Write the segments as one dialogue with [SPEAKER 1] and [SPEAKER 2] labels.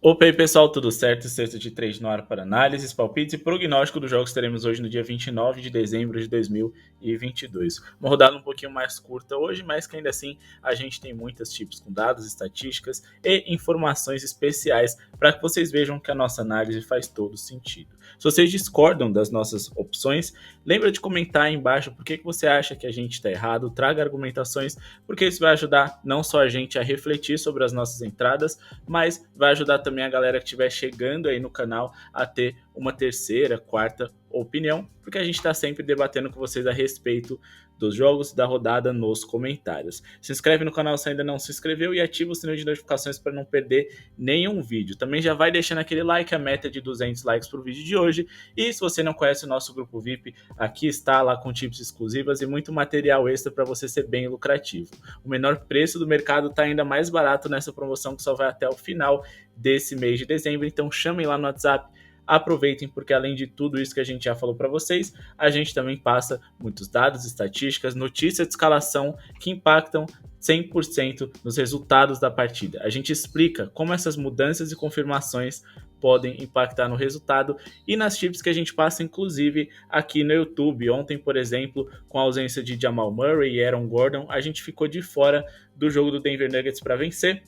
[SPEAKER 1] Opa aí pessoal, tudo certo? Sexta de trade no ar para análises, palpites e prognóstico dos jogos que teremos hoje no dia 29 de dezembro de 2022. Uma rodada um pouquinho mais curta hoje, mas que ainda assim a gente tem muitas chips com dados, estatísticas e informações especiais para que vocês vejam que a nossa análise faz todo sentido. Se vocês discordam das nossas opções, lembra de comentar aí embaixo por que você acha que a gente está errado, traga argumentações, porque isso vai ajudar não só a gente a refletir sobre as nossas entradas, mas vai ajudar também a galera que estiver chegando aí no canal a ter uma terceira, quarta opinião, porque a gente está sempre debatendo com vocês a respeito dos jogos da rodada nos comentários. Se inscreve no canal se ainda não se inscreveu e ativa o sininho de notificações para não perder nenhum vídeo. Também já vai deixando aquele like, a meta de 200 likes para o vídeo de hoje. E se você não conhece o nosso grupo VIP, aqui está lá com tips exclusivas e muito material extra para você ser bem lucrativo. O menor preço do mercado está ainda mais barato nessa promoção que só vai até o final desse mês de dezembro, então chamem lá no WhatsApp, aproveitem, porque além de tudo isso que a gente já falou para vocês, a gente também passa muitos dados, estatísticas, notícias de escalação que impactam 100% nos resultados da partida. A gente explica como essas mudanças e confirmações podem impactar no resultado e nas chips que a gente passa, inclusive aqui no YouTube. Ontem, por exemplo, com a ausência de Jamal Murray e Aaron Gordon, a gente ficou de fora do jogo do Denver Nuggets para vencer.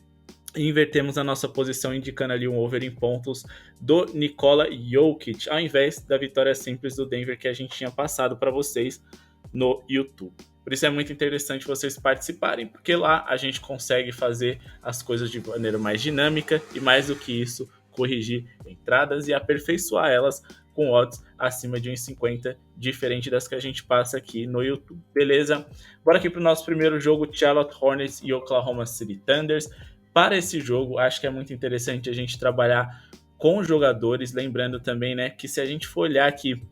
[SPEAKER 1] E invertemos a nossa posição, indicando ali um over em pontos do Nikola Jokic, ao invés da vitória simples do Denver que a gente tinha passado para vocês no YouTube. Por isso é muito interessante vocês participarem, porque lá a gente consegue fazer as coisas de maneira mais dinâmica e, mais do que isso, corrigir entradas e aperfeiçoar elas com odds acima de 1,50, diferente das que a gente passa aqui no YouTube. Beleza? Bora aqui para o nosso primeiro jogo, Charlotte Hornets e Oklahoma City Thunders. Para esse jogo, acho que é muito interessante a gente trabalhar com jogadores, lembrando também, né, que se a gente for olhar aqui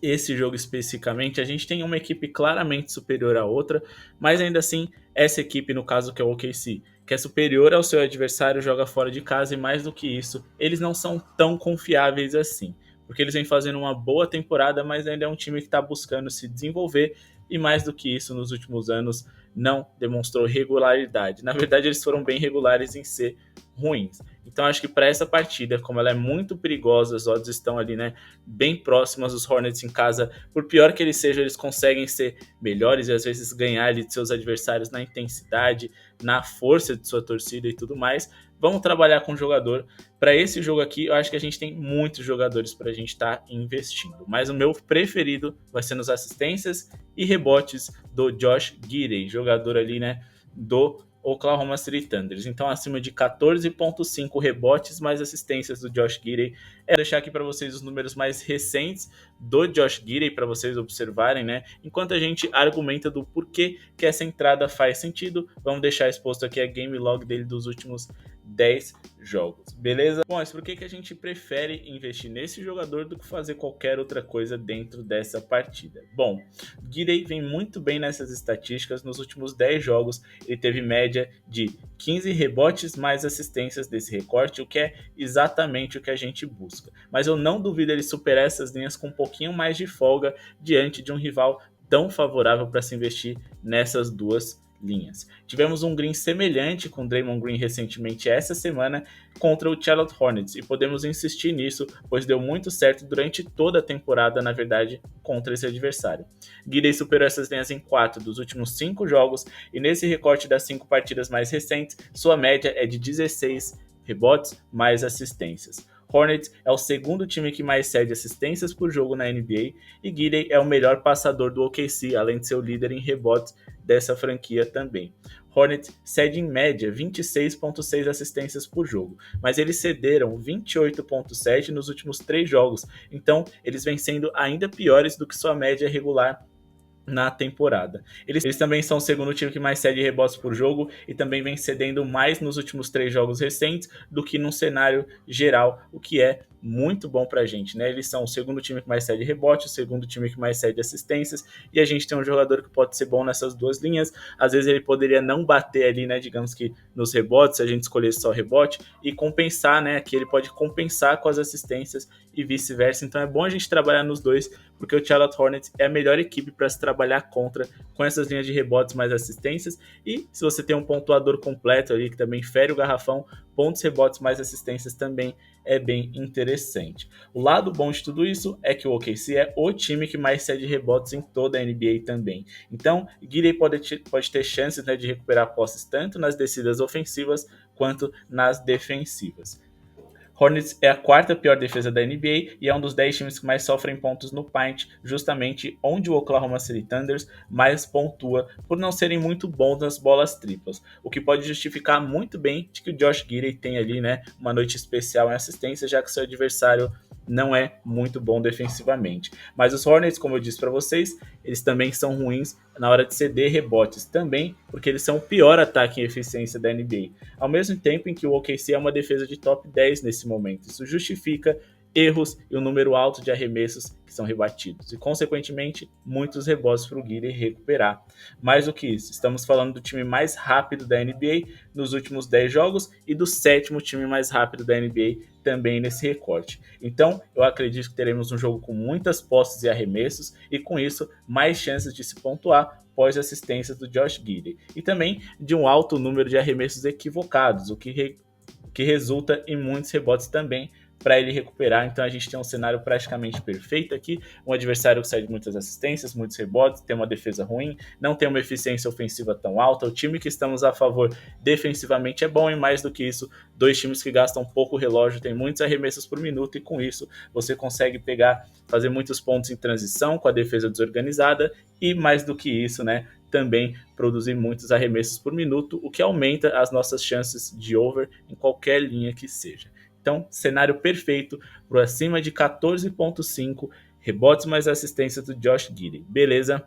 [SPEAKER 1] esse jogo especificamente, a gente tem uma equipe claramente superior à outra, mas ainda assim, essa equipe, no caso que é o OKC, que é superior ao seu adversário, joga fora de casa e mais do que isso, eles não são tão confiáveis assim, porque eles vêm fazendo uma boa temporada, mas ainda é um time que está buscando se desenvolver e mais do que isso, nos últimos anos, não demonstrou regularidade. Na verdade, eles foram bem regulares em ser ruins. Então, acho que para essa partida, como ela é muito perigosa, as odds estão ali, né, bem próximas. Os Hornets em casa, por pior que eles sejam, eles conseguem ser melhores e às vezes ganhar ali de seus adversários na intensidade, na força de sua torcida e tudo mais. Vamos trabalhar com o jogador. Para esse jogo aqui, eu acho que a gente tem muitos jogadores para a gente estar investindo. Mas o meu preferido vai ser nos assistências e rebotes do Josh Giddey, jogador ali, né, do Oklahoma City Thunders. Então, acima de 14,5 rebotes mais assistências do Josh Giddey. Vou deixar aqui para vocês os números mais recentes do Josh Giddey para vocês observarem, né? Enquanto a gente argumenta do porquê que essa entrada faz sentido, vamos deixar exposto aqui a game log dele dos últimos 10 jogos, beleza? Bom, mas por que a gente prefere investir nesse jogador do que fazer qualquer outra coisa dentro dessa partida? Bom, Giddey vem muito bem nessas estatísticas. Nos últimos 10 jogos, ele teve média de 15 rebotes mais assistências desse recorte, o que é exatamente o que a gente busca. Mas eu não duvido ele superar essas linhas com um pouquinho mais de folga diante de um rival tão favorável para se investir nessas duas linhas. Tivemos um green semelhante com Draymond Green recentemente essa semana contra o Charlotte Hornets e podemos insistir nisso, pois deu muito certo durante toda a temporada, na verdade, contra esse adversário. Giddey superou essas linhas em 4 dos últimos 5 jogos e nesse recorte das 5 partidas mais recentes, sua média é de 16 rebotes mais assistências. Hornets é o segundo time que mais cede assistências por jogo na NBA e Giddey é o melhor passador do OKC, além de ser o líder em rebotes dessa franquia também. Hornets cede em média 26,6 assistências por jogo, mas eles cederam 28,7 nos últimos 3 jogos, então eles vêm sendo ainda piores do que sua média regular na temporada. Eles também são o segundo time que mais cede rebotes por jogo e também vem cedendo mais nos últimos 3 jogos recentes do que num cenário geral, o que é muito bom pra gente, né? Eles são o segundo time que mais cede rebote, o segundo time que mais cede assistências, e a gente tem um jogador que pode ser bom nessas duas linhas. Às vezes ele poderia não bater ali, né, digamos que nos rebotes, se a gente escolhesse só rebote, e compensar, né, que ele pode compensar com as assistências e vice-versa. Então é bom a gente trabalhar nos dois, porque o Charlotte Hornets é a melhor equipe para se trabalhar contra, com essas linhas de rebotes mais assistências. E se você tem um pontuador completo ali que também fere o garrafão, pontos, rebotes mais assistências também é bem interessante. O lado bom de tudo isso é que o OKC é o time que mais cede rebotes em toda a NBA também. Então, Giddey pode ter chances, né, de recuperar posses tanto nas descidas ofensivas quanto nas defensivas. Hornets é a quarta pior defesa da NBA e é um dos 10 times que mais sofrem pontos no paint, justamente onde o Oklahoma City Thunder mais pontua por não serem muito bons nas bolas triplas, o que pode justificar muito bem de que o Josh Giddey tem ali, né, uma noite especial em assistência, já que seu adversário não é muito bom defensivamente. Mas os Hornets, como eu disse para vocês, eles também são ruins na hora de ceder rebotes, também porque eles são o pior ataque em eficiência da NBA, ao mesmo tempo em que o OKC é uma defesa de top 10 nesse momento. Isso justifica erros e um número alto de arremessos que são rebatidos e, consequentemente, muitos rebotes para o Giddey recuperar. Mais do que isso, estamos falando do time mais rápido da NBA nos últimos 10 jogos e do sétimo time mais rápido da NBA também nesse recorte. Então, eu acredito que teremos um jogo com muitas posses e arremessos e, com isso, mais chances de se pontuar pós-assistências do Josh Giddey e também de um alto número de arremessos equivocados, o que resulta em muitos rebotes também para ele recuperar. Então a gente tem um cenário praticamente perfeito aqui, um adversário que cede muitas assistências, muitos rebotes, tem uma defesa ruim, não tem uma eficiência ofensiva tão alta, o time que estamos a favor defensivamente é bom e, mais do que isso, dois times que gastam pouco relógio, tem muitos arremessos por minuto e, com isso, você consegue fazer muitos pontos em transição com a defesa desorganizada e, mais do que isso, né, também produzir muitos arremessos por minuto, o que aumenta as nossas chances de over em qualquer linha que seja. Então, cenário perfeito para acima de 14.5 rebotes mais assistências do Josh Giddey. Beleza?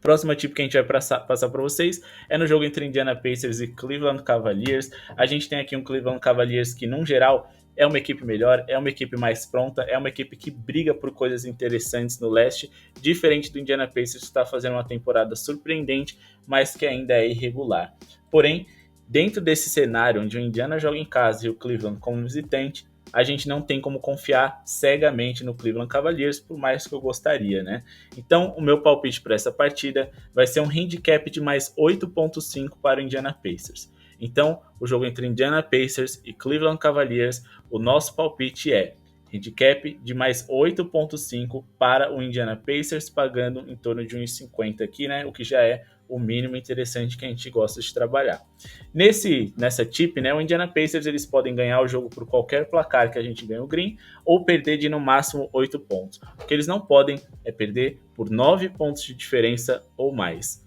[SPEAKER 1] Próxima tip que a gente vai passar para vocês é no jogo entre Indiana Pacers e Cleveland Cavaliers. A gente tem aqui um Cleveland Cavaliers que, num geral, é uma equipe melhor, é uma equipe mais pronta, é uma equipe que briga por coisas interessantes no leste, diferente do Indiana Pacers, que está fazendo uma temporada surpreendente, mas que ainda é irregular. Porém, dentro desse cenário onde o Indiana joga em casa e o Cleveland como visitante, a gente não tem como confiar cegamente no Cleveland Cavaliers, por mais que eu gostaria, né? Então, o meu palpite para essa partida vai ser um handicap de mais 8.5 para o Indiana Pacers. Então, o jogo entre Indiana Pacers e Cleveland Cavaliers, o nosso palpite é handicap de mais 8.5 para o Indiana Pacers, pagando em torno de 1,50 aqui, né? O que já é o mínimo interessante que a gente gosta de trabalhar. Nessa tip, né, o Indiana Pacers eles podem ganhar o jogo por qualquer placar que a gente ganhe o green, ou perder de no máximo 8 pontos. O que eles não podem é perder por 9 pontos de diferença ou mais.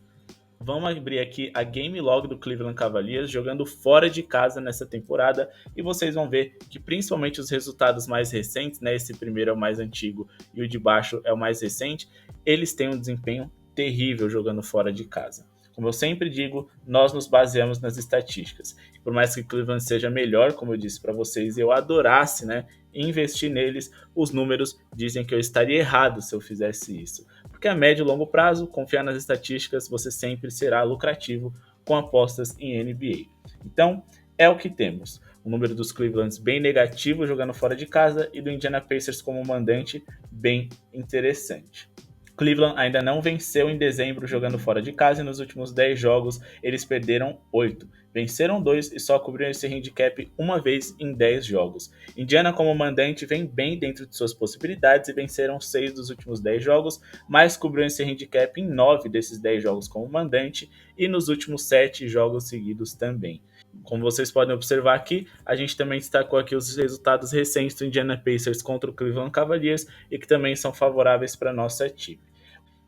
[SPEAKER 1] Vamos abrir aqui a game log do Cleveland Cavaliers jogando fora de casa nessa temporada e vocês vão ver que principalmente os resultados mais recentes, né, esse primeiro é o mais antigo e o de baixo é o mais recente, eles têm um desempenho terrível jogando fora de casa. Como eu sempre digo, nós nos baseamos nas estatísticas. Por mais que Cleveland seja melhor, como eu disse para vocês, eu adorasse, né, investir neles, os números dizem que eu estaria errado se eu fizesse isso. Porque a médio e longo prazo, confiar nas estatísticas, você sempre será lucrativo com apostas em NBA. Então, é o que temos. O número dos Clevelands bem negativo jogando fora de casa e do Indiana Pacers como mandante bem interessante. Cleveland ainda não venceu em dezembro jogando fora de casa e nos últimos 10 jogos eles perderam 8. Venceram 2 e só cobriram esse handicap uma vez em 10 jogos. Indiana como mandante vem bem dentro de suas possibilidades e venceram 6 dos últimos 10 jogos, mas cobriram esse handicap em 9 desses 10 jogos como mandante e nos últimos 7 jogos seguidos também. Como vocês podem observar aqui, a gente também destacou aqui os resultados recentes do Indiana Pacers contra o Cleveland Cavaliers e que também são favoráveis para a nossa time.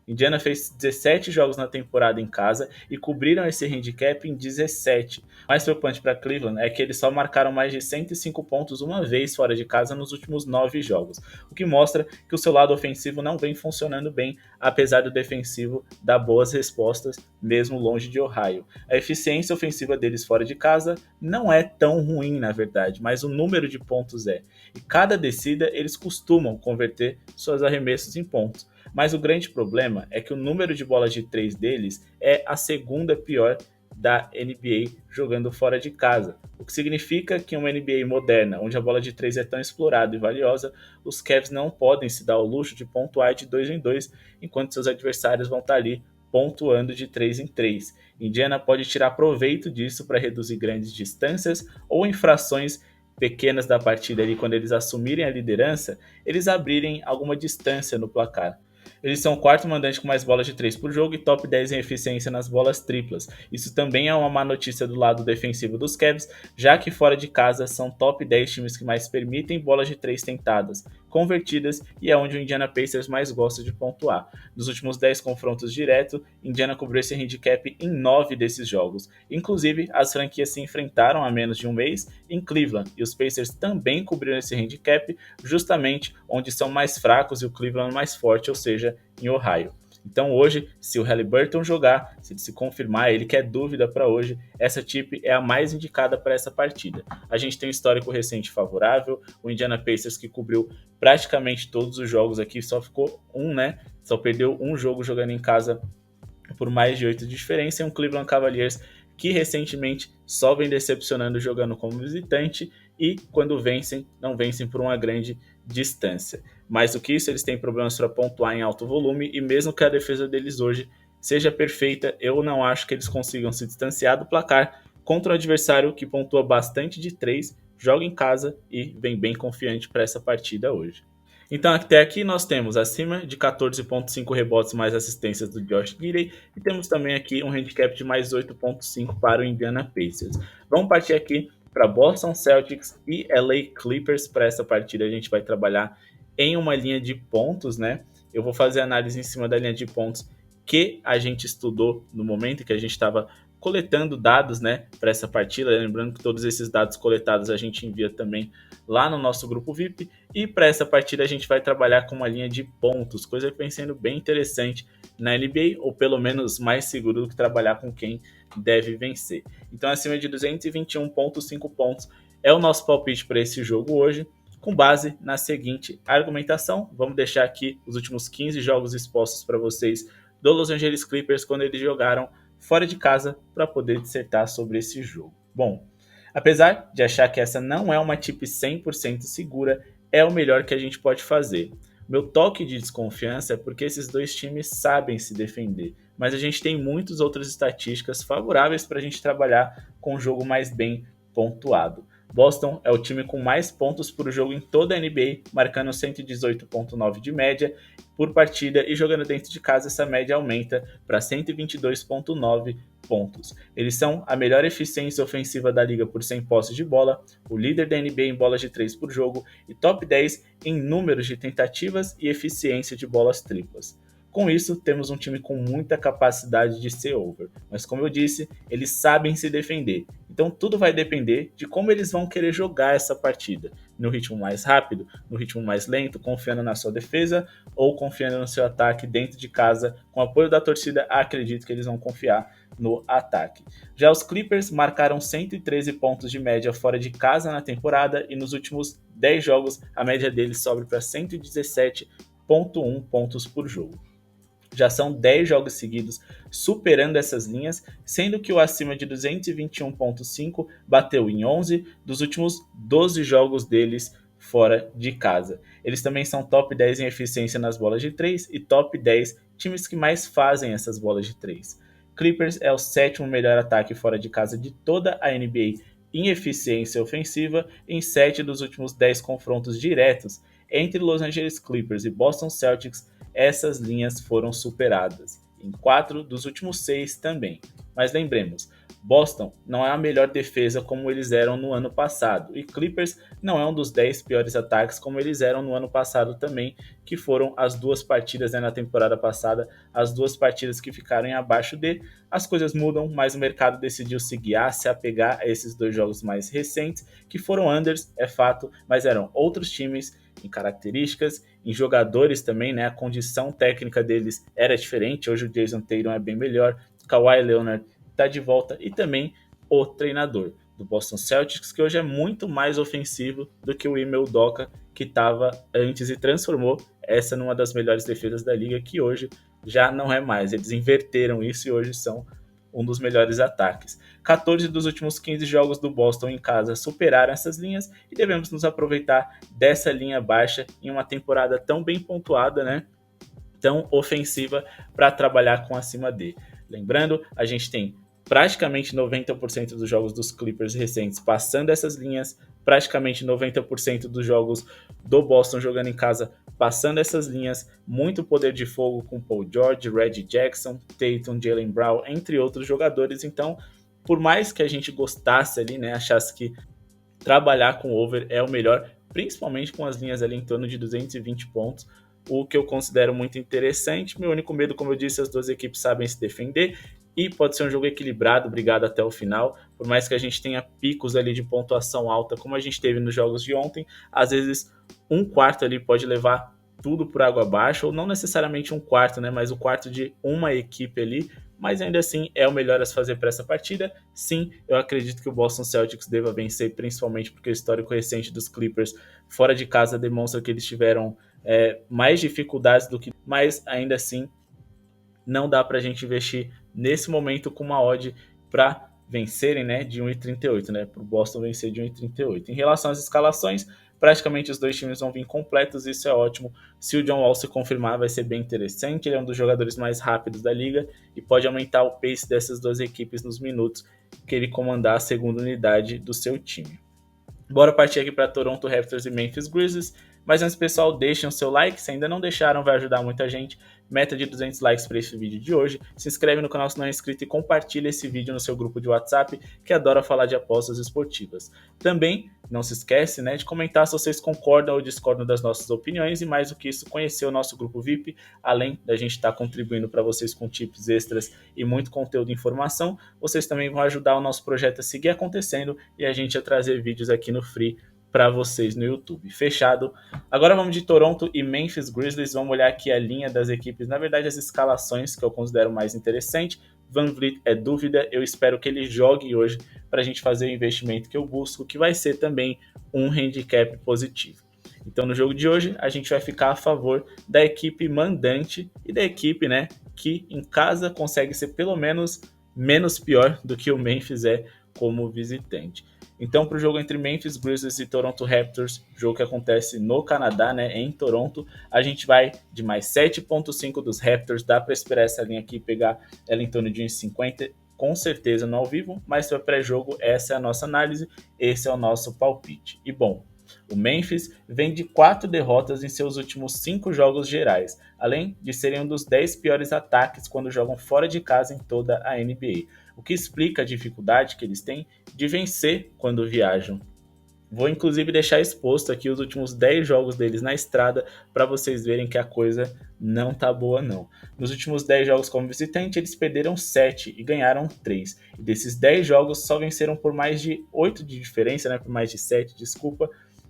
[SPEAKER 1] Indiana fez 17 jogos na temporada em casa e cobriram esse handicap em 17. O mais preocupante para Cleveland é que eles só marcaram mais de 105 pontos uma vez fora de casa nos últimos 9 jogos, o que mostra que o seu lado ofensivo não vem funcionando bem, apesar do defensivo dar boas respostas, mesmo longe de Ohio. A eficiência ofensiva deles fora de casa não é tão ruim, na verdade, mas o número de pontos é. E cada descida eles costumam converter seus arremessos em pontos. Mas o grande problema é que o número de bolas de 3 deles é a segunda pior da NBA jogando fora de casa. O que significa que em uma NBA moderna, onde a bola de 3 é tão explorada e valiosa, os Cavs não podem se dar ao luxo de pontuar de 2 em 2, enquanto seus adversários vão estar ali pontuando de 3 em 3. Indiana pode tirar proveito disso para reduzir grandes distâncias ou infrações pequenas da partida ali, quando eles assumirem a liderança, eles abrirem alguma distância no placar. Eles são o quarto mandante com mais bolas de 3 por jogo e top 10 em eficiência nas bolas triplas. Isso também é uma má notícia do lado defensivo dos Cavs, já que fora de casa são top 10 times que mais permitem bolas de 3 tentadas, convertidas, e é onde o Indiana Pacers mais gosta de pontuar. Nos últimos 10 confrontos direto, Indiana cobriu esse handicap em 9 desses jogos. Inclusive, as franquias se enfrentaram há menos de um mês em Cleveland, e os Pacers também cobriram esse handicap justamente onde são mais fracos e o Cleveland mais forte, ou seja, em Ohio. Então hoje, se o Haliburton jogar, se ele se confirmar, ele que é dúvida para hoje, essa tip é a mais indicada para essa partida. A gente tem um histórico recente favorável, o Indiana Pacers que cobriu praticamente todos os jogos aqui, só ficou um, né? Só perdeu um jogo jogando em casa por mais de 8 de diferença, e um Cleveland Cavaliers que recentemente só vem decepcionando jogando como visitante e quando vencem, não vencem por uma grande distância. Mais do que isso, eles têm problemas para pontuar em alto volume e mesmo que a defesa deles hoje seja perfeita, eu não acho que eles consigam se distanciar do placar contra um adversário que pontua bastante de 3, joga em casa e vem bem confiante para essa partida hoje. Então até aqui nós temos acima de 14.5 rebotes mais assistências do Josh Giddey e temos também aqui um handicap de mais 8.5 para o Indiana Pacers. Vamos partir aqui para Boston Celtics e LA Clippers. Para essa partida a gente vai trabalhar em uma linha de pontos, né? Eu vou fazer análise em cima da linha de pontos que a gente estudou no momento que a gente estava coletando dados, né, para essa partida. Lembrando que todos esses dados coletados a gente envia também lá no nosso grupo VIP. E para essa partida a gente vai trabalhar com uma linha de pontos, coisa que vem sendo bem interessante na NBA, ou pelo menos mais seguro do que trabalhar com quem deve vencer. Então acima de 221.5 pontos é o nosso palpite para esse jogo hoje, com base na seguinte argumentação. Vamos deixar aqui os últimos 15 jogos expostos para vocês do Los Angeles Clippers quando eles jogaram fora de casa para poder dissertar sobre esse jogo. Bom, apesar de achar que essa não é uma tip 100% segura, é o melhor que a gente pode fazer. Meu toque de desconfiança é porque esses dois times sabem se defender, mas a gente tem muitas outras estatísticas favoráveis para a gente trabalhar com um jogo mais bem pontuado. Boston é o time com mais pontos por jogo em toda a NBA, marcando 118.9 de média por partida, e jogando dentro de casa essa média aumenta para 122.9 pontos. Eles são a melhor eficiência ofensiva da liga por 100 posses de bola, o líder da NBA em bolas de 3 por jogo e top 10 em números de tentativas e eficiência de bolas triplas. Com isso, temos um time com muita capacidade de ser over, mas como eu disse, eles sabem se defender. Então tudo vai depender de como eles vão querer jogar essa partida. No ritmo mais rápido, no ritmo mais lento, confiando na sua defesa ou confiando no seu ataque dentro de casa. Com o apoio da torcida, acredito que eles vão confiar no ataque. Já os Clippers marcaram 113 pontos de média fora de casa na temporada e nos últimos 10 jogos a média deles sobe para 117.1 pontos por jogo. Já são 10 jogos seguidos superando essas linhas, sendo que o acima de 221.5 bateu em 11 dos últimos 12 jogos deles fora de casa. Eles também são top 10 em eficiência nas bolas de 3 e top 10 times que mais fazem essas bolas de 3. Clippers é o sétimo melhor ataque fora de casa de toda a NBA em eficiência ofensiva em 7 dos últimos 10 confrontos diretos entre Los Angeles Clippers e Boston Celtics. Essas linhas foram superadas em 4 dos últimos 6 também. Mas lembremos, Boston não é a melhor defesa como eles eram no ano passado, e Clippers não é um dos 10 piores ataques como eles eram no ano passado também, que foram as duas partidas, né, na temporada passada, as duas partidas que ficaram em abaixo de. As coisas mudam, mas o mercado decidiu se guiar, se apegar a esses dois jogos mais recentes, que foram unders, é fato, mas eram outros times em características, em jogadores também, né? A condição técnica deles era diferente. Hoje o Jason Tatum é bem melhor, Kawhi Leonard está de volta e também o treinador do Boston Celtics, que hoje é muito mais ofensivo do que o Ime Udoka, que estava antes e transformou essa numa das melhores defesas da liga, que hoje já não é mais. Eles inverteram isso e hoje são um dos melhores ataques. 14 dos últimos 15 jogos do Boston em casa superaram essas linhas e devemos nos aproveitar dessa linha baixa em uma temporada tão bem pontuada, né? tão ofensiva para trabalhar com acima D. Lembrando, a gente tem praticamente 90% dos jogos dos Clippers recentes passando essas linhas, praticamente 90% dos jogos do Boston jogando em casa passando essas linhas, muito poder de fogo com Paul George, Reggie Jackson, Tatum, Jaylen Brown, entre outros jogadores. Então, por mais que a gente gostasse ali, né, achasse que trabalhar com over é o melhor, principalmente com as linhas ali em torno de 220 pontos, o que eu considero muito interessante. Meu único medo, como eu disse, as duas equipes sabem se defender e pode ser um jogo equilibrado, brigado até o final. Por mais que a gente tenha picos ali de pontuação alta, como a gente teve nos jogos de ontem, às vezes um quarto ali pode levar tudo por água abaixo, ou não necessariamente um quarto, né, mas o quarto de uma equipe ali, mas ainda assim é o melhor a se fazer para essa partida. Sim, eu acredito que o Boston Celtics deva vencer, principalmente porque o histórico recente dos Clippers fora de casa demonstra que eles tiveram mais dificuldades do que... Mas ainda assim, não dá para a gente investir nesse momento com uma odd para vencerem, né, de 1,38, né, para o Boston vencer de 1,38. Em relação às escalações, praticamente os dois times vão vir completos, isso é ótimo. Se o John Wall se confirmar, vai ser bem interessante. Ele é um dos jogadores mais rápidos da liga e pode aumentar o pace dessas duas equipes nos minutos que ele comandar a segunda unidade do seu time. Bora partir aqui para Toronto Raptors e Memphis Grizzlies. Mas antes, pessoal, deixem o seu like. Se ainda não deixaram, vai ajudar muita gente. Meta de 200 likes para esse vídeo de hoje. Se inscreve no canal se não é inscrito e compartilha esse vídeo no seu grupo de WhatsApp, que adora falar de apostas esportivas. Também não se esquece, né, de comentar se vocês concordam ou discordam das nossas opiniões e, mais do que isso, conhecer o nosso grupo VIP. Além da gente estar contribuindo para vocês com tips extras e muito conteúdo e informação, vocês também vão ajudar o nosso projeto a seguir acontecendo e a gente a trazer vídeos aqui no Free para vocês no YouTube. Fechado. Agora vamos de Toronto e Memphis Grizzlies. Vamos olhar aqui a linha das equipes, na verdade as escalações que eu considero mais interessante. VanVleet é dúvida, eu espero que ele jogue hoje para a gente fazer o investimento que eu busco, que vai ser também um handicap positivo. Então no jogo de hoje a gente vai ficar a favor da equipe mandante e da equipe, né, que em casa consegue ser pelo menos pior do que o Memphis é como visitante. Então, para o jogo entre Memphis Grizzlies e Toronto Raptors, jogo que acontece no Canadá, né, em Toronto, a gente vai de mais 7,5 dos Raptors. Dá para esperar essa linha aqui e pegar ela em torno de 1,50, com certeza no ao vivo, mas para pré-jogo essa é a nossa análise, esse é o nosso palpite. E bom, o Memphis vem de 4 derrotas em seus últimos 5 jogos gerais, além de serem um dos 10 piores ataques quando jogam fora de casa em toda a NBA, o que explica a dificuldade que eles têm de vencer quando viajam. Vou inclusive deixar exposto aqui os últimos 10 jogos deles na estrada para vocês verem que a coisa não tá boa não. Nos últimos 10 jogos como visitante, eles perderam 7 e ganharam 3. E desses 10 jogos só venceram por mais de 8 de diferença, né, por mais de 7, desculpa,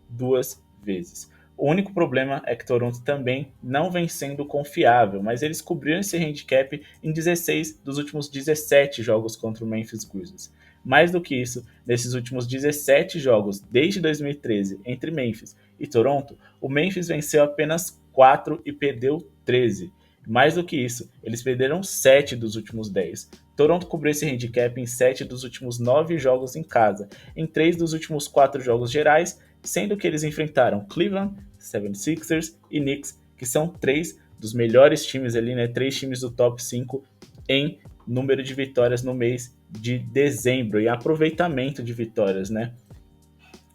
[SPEAKER 1] 2 vezes. O único problema é que Toronto também não vem sendo confiável, mas eles cobriram esse handicap em 16 dos últimos 17 jogos contra o Memphis Grizzlies. Mais do que isso, nesses últimos 17 jogos desde 2013 entre Memphis e Toronto, o Memphis venceu apenas 4 e perdeu 13. Mais do que isso, eles perderam 7 dos últimos 10. Toronto cobriu esse handicap em 7 dos últimos 9 jogos em casa, em 3 dos últimos 4 jogos gerais, sendo que eles enfrentaram Cleveland, 76ers e Knicks, que são 3 dos melhores times ali, né? 3 times do top 5 em número de vitórias no mês de dezembro e aproveitamento de vitórias, né?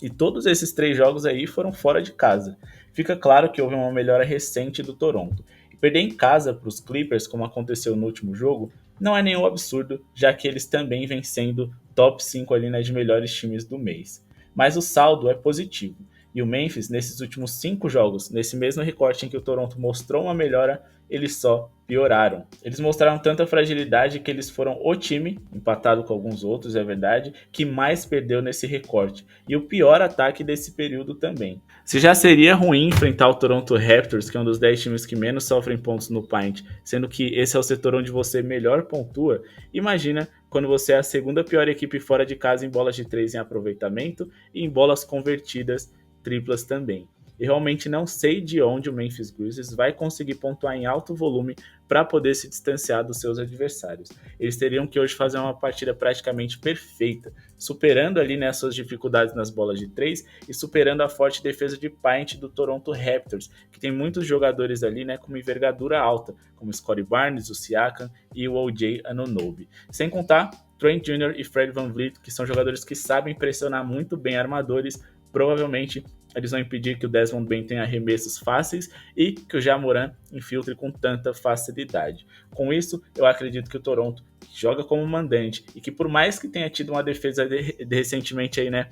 [SPEAKER 1] E todos esses 3 jogos aí foram fora de casa. Fica claro que houve uma melhora recente do Toronto. E perder em casa para os Clippers, como aconteceu no último jogo, não é nenhum absurdo, já que eles também vêm sendo top 5 ali, né, de melhores times do mês. Mas o saldo é positivo. E o Memphis, nesses últimos 5 jogos, nesse mesmo recorte em que o Toronto mostrou uma melhora, eles só pioraram. Eles mostraram tanta fragilidade que eles foram o time, empatado com alguns outros, é verdade, que mais perdeu nesse recorte. E o pior ataque desse período também. Se já seria ruim enfrentar o Toronto Raptors, que é um dos 10 times que menos sofrem pontos no Paint, sendo que esse é o setor onde você melhor pontua, imagina quando você é a segunda pior equipe fora de casa em bolas de 3 em aproveitamento e em bolas convertidas triplas também. e realmente não sei de onde o Memphis Grizzlies vai conseguir pontuar em alto volume para poder se distanciar dos seus adversários. Eles teriam que hoje fazer uma partida praticamente perfeita, superando ali, né, suas dificuldades nas bolas de 3 e superando a forte defesa de paint do Toronto Raptors, que tem muitos jogadores ali, né, com uma envergadura alta, como Scottie Barnes, o Siakam e o OJ Anunoby. Sem contar Trent Jr. e Fred VanVleet, que são jogadores que sabem pressionar muito bem armadores. Provavelmente eles vão impedir que o Desmond Bane tenha arremessos fáceis e que o Ja Morant infiltre com tanta facilidade. Com isso, eu acredito que o Toronto joga como mandante e que, por mais que tenha tido uma defesa recentemente aí, né,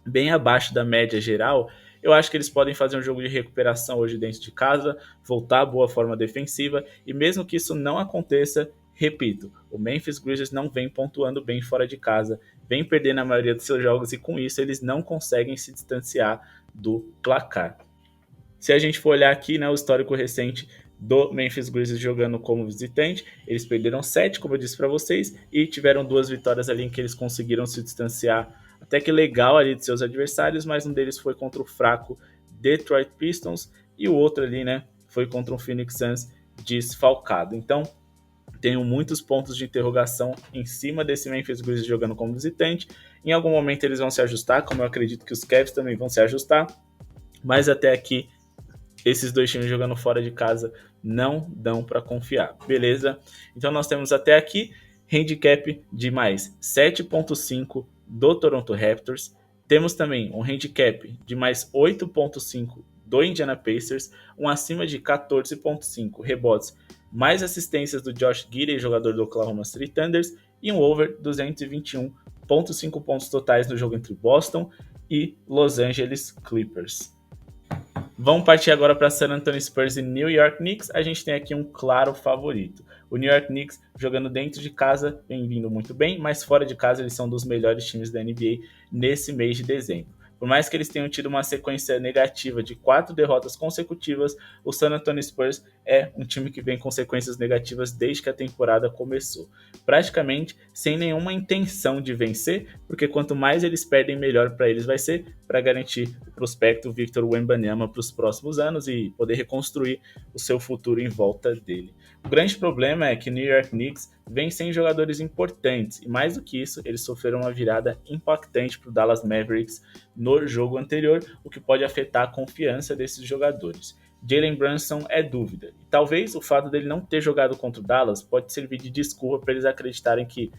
[SPEAKER 1] bem abaixo da média geral, eu acho que eles podem fazer um jogo de recuperação hoje dentro de casa, voltar à boa forma defensiva, e mesmo que isso não aconteça, repito, o Memphis Grizzlies não vem pontuando bem fora de casa, vem perdendo a maioria dos seus jogos e com isso eles não conseguem se distanciar do placar. Se a gente for olhar aqui, né, o histórico recente do Memphis Grizzlies jogando como visitante, eles perderam 7, como eu disse para vocês, e tiveram 2 vitórias ali em que eles conseguiram se distanciar até que legal ali de seus adversários, mas um deles foi contra o fraco Detroit Pistons e o outro ali, né, foi contra o Phoenix Suns desfalcado. Então, tenho muitos pontos de interrogação em cima desse Memphis Grizzlies jogando como visitante. Em algum momento eles vão se ajustar, como eu acredito que os Cavs também vão se ajustar, mas até aqui esses dois times jogando fora de casa não dão para confiar, beleza? Então nós temos até aqui handicap de mais 7.5 do Toronto Raptors, temos também um handicap de mais 8.5 do Indiana Pacers, um acima de 14.5 rebotes, mais assistências do Josh Giddey, jogador do Oklahoma City Thunders, e um over 221.5 pontos totais no jogo entre Boston e Los Angeles Clippers. Vamos partir agora para San Antonio Spurs e New York Knicks. A gente tem aqui um claro favorito. O New York Knicks jogando dentro de casa vem vindo muito bem, mas fora de casa eles são dos melhores times da NBA nesse mês de dezembro. Por mais que eles tenham tido uma sequência negativa de 4 derrotas consecutivas, o San Antonio Spurs é um time que vem com sequências negativas desde que a temporada começou. Praticamente sem nenhuma intenção de vencer, porque quanto mais eles perdem, melhor para eles vai ser, para garantir o prospecto Victor Wembanyama para os próximos anos e poder reconstruir o seu futuro em volta dele. O grande problema é que o New York Knicks vem sem jogadores importantes, e mais do que isso, eles sofreram uma virada impactante para o Dallas Mavericks no jogo anterior, o que pode afetar a confiança desses jogadores. Jalen Brunson é dúvida, e talvez o fato dele não ter jogado contra o Dallas pode servir de desculpa para eles acreditarem que,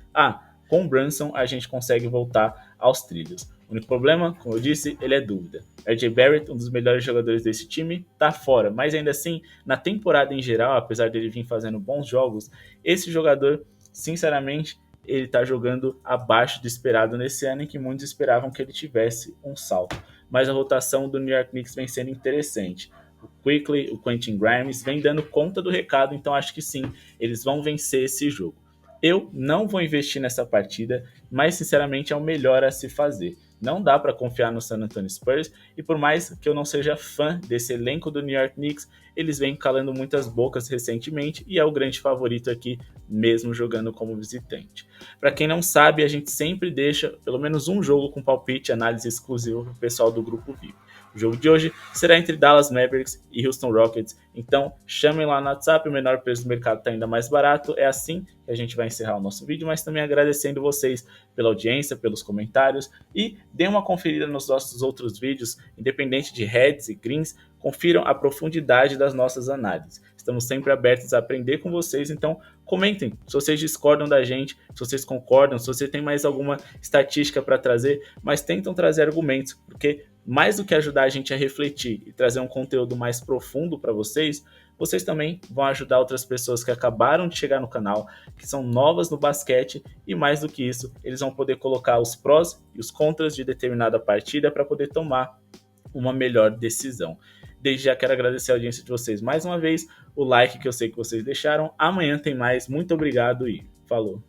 [SPEAKER 1] com o Brunson a gente consegue voltar aos trilhos. O único problema, como eu disse, ele é dúvida. RJ Barrett, um dos melhores jogadores desse time, tá fora, mas ainda assim, na temporada em geral, apesar dele vir fazendo bons jogos, esse jogador, sinceramente, ele tá jogando abaixo do esperado nesse ano, em que muitos esperavam que ele tivesse um salto. Mas a rotação do New York Knicks vem sendo interessante. O Quickley, o Quentin Grimes vem dando conta do recado, então acho que sim, eles vão vencer esse jogo. Eu não vou investir nessa partida, mas sinceramente é o melhor a se fazer. Não dá para confiar no San Antonio Spurs, e por mais que eu não seja fã desse elenco do New York Knicks, eles vêm calando muitas bocas recentemente e é o grande favorito aqui, mesmo jogando como visitante. Para quem não sabe, a gente sempre deixa pelo menos um jogo com palpite, análise exclusiva para o pessoal do grupo VIP. O jogo de hoje será entre Dallas Mavericks e Houston Rockets, então chamem lá no WhatsApp, o menor preço do mercado está ainda mais barato. É assim que a gente vai encerrar o nosso vídeo, mas também agradecendo vocês pela audiência, pelos comentários, e deem uma conferida nos nossos outros vídeos, independente de heads e greens, confiram a profundidade das nossas análises. Estamos sempre abertos a aprender com vocês, então comentem se vocês discordam da gente, se vocês concordam, se você tem mais alguma estatística para trazer, mas tentam trazer argumentos, porque mais do que ajudar a gente a refletir e trazer um conteúdo mais profundo para vocês, vocês também vão ajudar outras pessoas que acabaram de chegar no canal, que são novas no basquete, e mais do que isso, eles vão poder colocar os prós e os contras de determinada partida para poder tomar uma melhor decisão. Desde já quero agradecer a audiência de vocês mais uma vez, o like que eu sei que vocês deixaram. Amanhã tem mais, muito obrigado e falou!